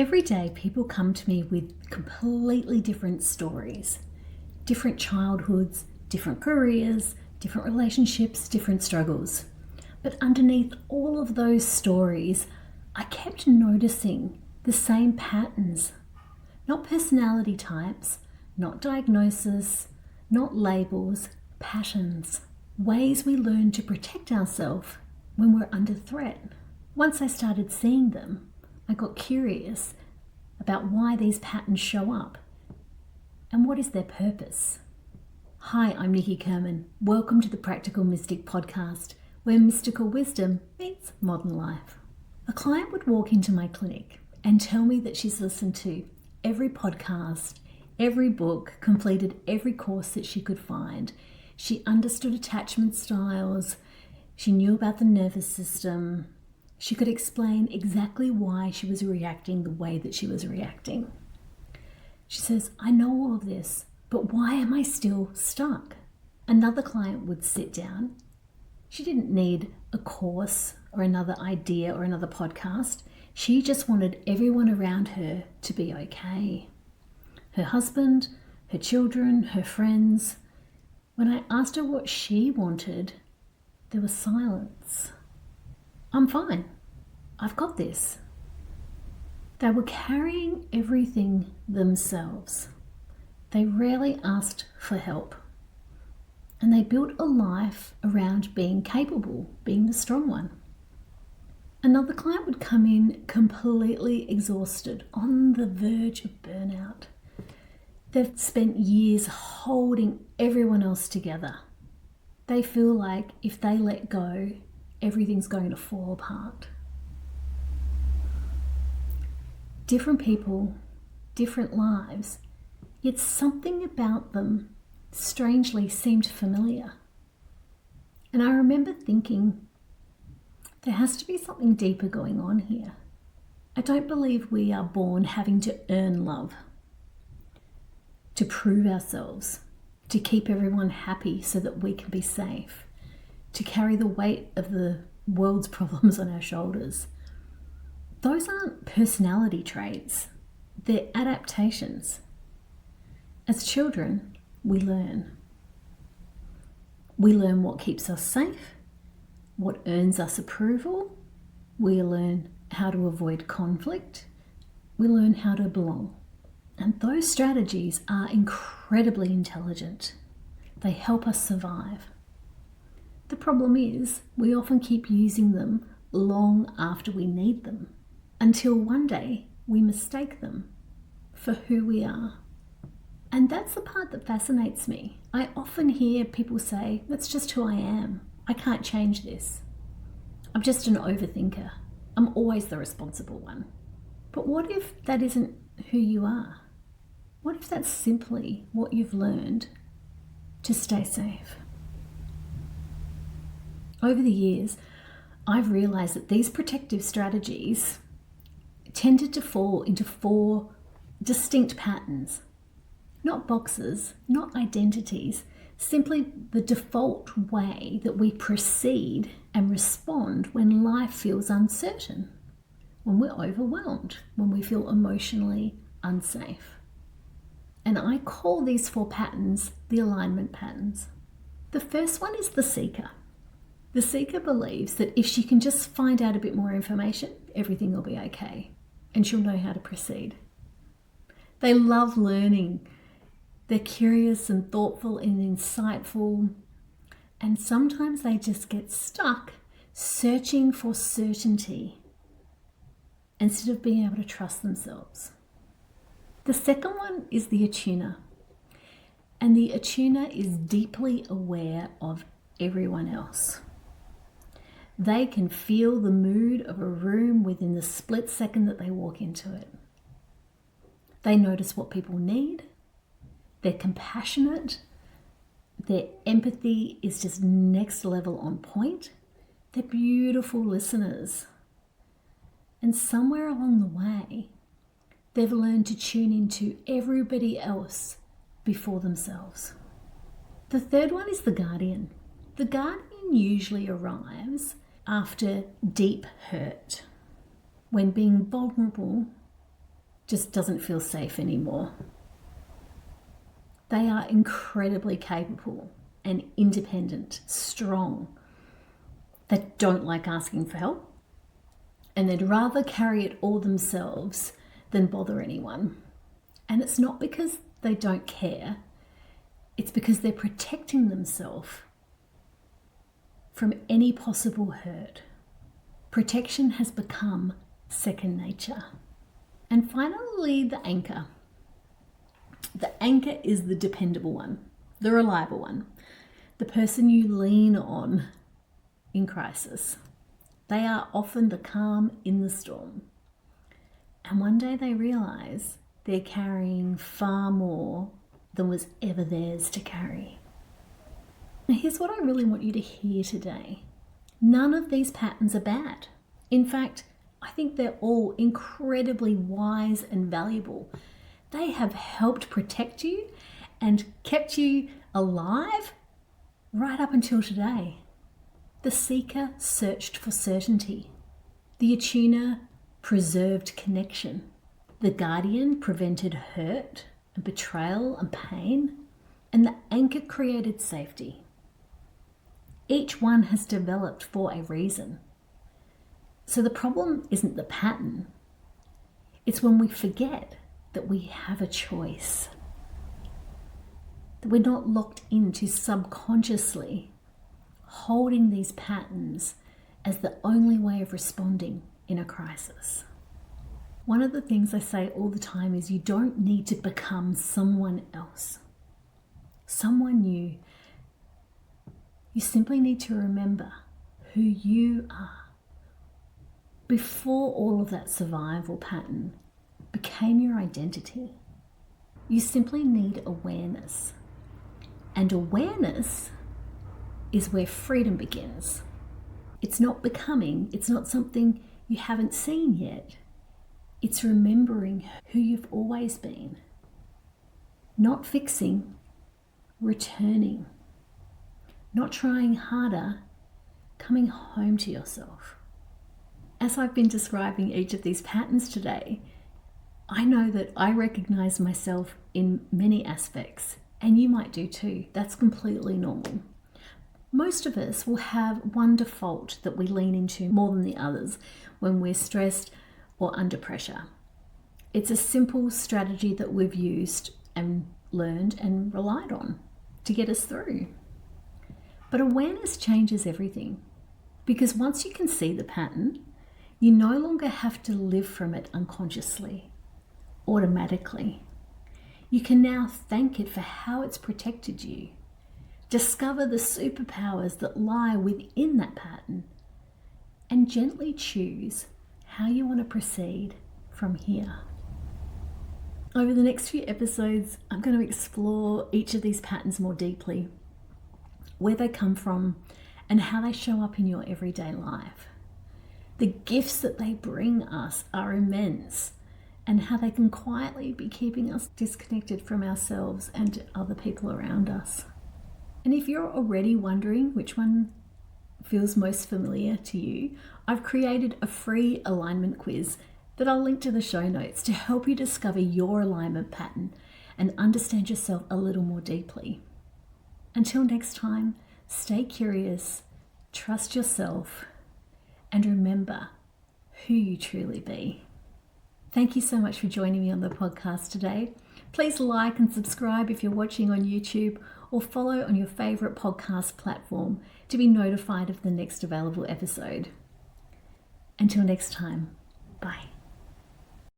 Every day people come to me with completely different stories, different childhoods, different careers, different relationships, different struggles. But underneath all of those stories, I kept noticing the same patterns. Not personality types, not diagnosis, not labels, patterns. Ways we learn to protect ourselves when we're under threat. Once I started seeing them, I got curious about why these patterns show up and what is their purpose. Hi, I'm Nikki Kerman. Welcome to the Practical Mystic podcast, where mystical wisdom meets modern life. A client would walk into my clinic and tell me that she's listened to every podcast, every book, completed every course that she could find. She understood attachment styles. She knew about the nervous system. She could explain exactly why she was reacting the way that she was reacting. She says, I know all of this, but why am I still stuck? Another client would sit down. She didn't need a course or another idea or another podcast. She just wanted everyone around her to be okay. Her husband, her children, her friends. When I asked her what she wanted, there was silence. I'm fine. I've got this. They were carrying everything themselves. They rarely asked for help. And they built a life around being capable, being the strong one. Another client would come in completely exhausted, on the verge of burnout. They've spent years holding everyone else together. They feel like if they let go, everything's going to fall apart. Different people, different lives, yet something about them strangely seemed familiar. And I remember thinking, there has to be something deeper going on here. I don't believe we are born having to earn love, to prove ourselves, to keep everyone happy so that we can be safe, to carry the weight of the world's problems on our shoulders. Those aren't personality traits, they're adaptations. As children, we learn. We learn what keeps us safe, what earns us approval. We learn how to avoid conflict. We learn how to belong. And those strategies are incredibly intelligent. They help us survive. The problem is, we often keep using them long after we need them, until one day we mistake them for who we are. And that's the part that fascinates me. I often hear people say, that's just who I am. I can't change this. I'm just an overthinker. I'm always the responsible one. But what if that isn't who you are? What if that's simply what you've learned to stay safe? Over the years, I've realized that these protective strategies tended to fall into 4 distinct patterns. Not boxes, not identities, simply the default way that we proceed and respond when life feels uncertain, when we're overwhelmed, when we feel emotionally unsafe. And I call these 4 patterns the alignment patterns. The first one is the seeker. The seeker believes that if she can just find out a bit more information, everything will be okay, and she'll know how to proceed. They love learning. They're curious and thoughtful and insightful, and sometimes they just get stuck searching for certainty instead of being able to trust themselves. The second one is the attuner, and the attuner is deeply aware of everyone else. They can feel the mood of a room within the split second that they walk into it. They notice what people need. They're compassionate. Their empathy is just next level on point. They're beautiful listeners. And somewhere along the way, they've learned to tune into everybody else before themselves. The third one is the guardian. The guardian usually arrives after deep hurt, when being vulnerable just doesn't feel safe anymore. They are incredibly capable and independent, strong. They don't like asking for help, and they'd rather carry it all themselves than bother anyone. And it's not because they don't care, it's because they're protecting themselves from any possible hurt. Protection has become second nature. And finally, the anchor. The anchor is the dependable one, the reliable one, the person you lean on in crisis. They are often the calm in the storm. And one day they realize they're carrying far more than was ever theirs to carry. Now, here's what I really want you to hear today. None of these patterns are bad. In fact, I think they're all incredibly wise and valuable. They have helped protect you and kept you alive right up until today. The seeker searched for certainty. The attuner preserved connection. The guardian prevented hurt and betrayal and pain. And the anchor created safety. Each one has developed for a reason. So the problem isn't the pattern. It's when we forget that we have a choice. That we're not locked into subconsciously holding these patterns as the only way of responding in a crisis. One of the things I say all the time is you don't need to become someone else, someone new. You simply need to remember who you are. Before all of that survival pattern became your identity, you simply need awareness. And awareness is where freedom begins. It's not becoming, it's not something you haven't seen yet. It's remembering who you've always been. Not fixing, returning. Not trying harder, coming home to yourself. As I've been describing each of these patterns today, I know that I recognize myself in many aspects, and you might do too. That's completely normal. Most of us will have one default that we lean into more than the others when we're stressed or under pressure. It's a simple strategy that we've used and learned and relied on to get us through. But awareness changes everything, because once you can see the pattern, you no longer have to live from it unconsciously, automatically. You can now thank it for how it's protected you. Discover the superpowers that lie within that pattern and gently choose how you want to proceed from here. Over the next few episodes, I'm going to explore each of these patterns more deeply, where they come from and how they show up in your everyday life. The gifts that they bring us are immense, and how they can quietly be keeping us disconnected from ourselves and other people around us. And if you're already wondering which one feels most familiar to you, I've created a free alignment quiz that I'll link to the show notes to help you discover your alignment pattern and understand yourself a little more deeply. Until next time, stay curious, trust yourself, and remember who you truly be. Thank you so much for joining me on the podcast today. Please like and subscribe if you're watching on YouTube, or follow on your favorite podcast platform to be notified of the next available episode. Until next time, bye.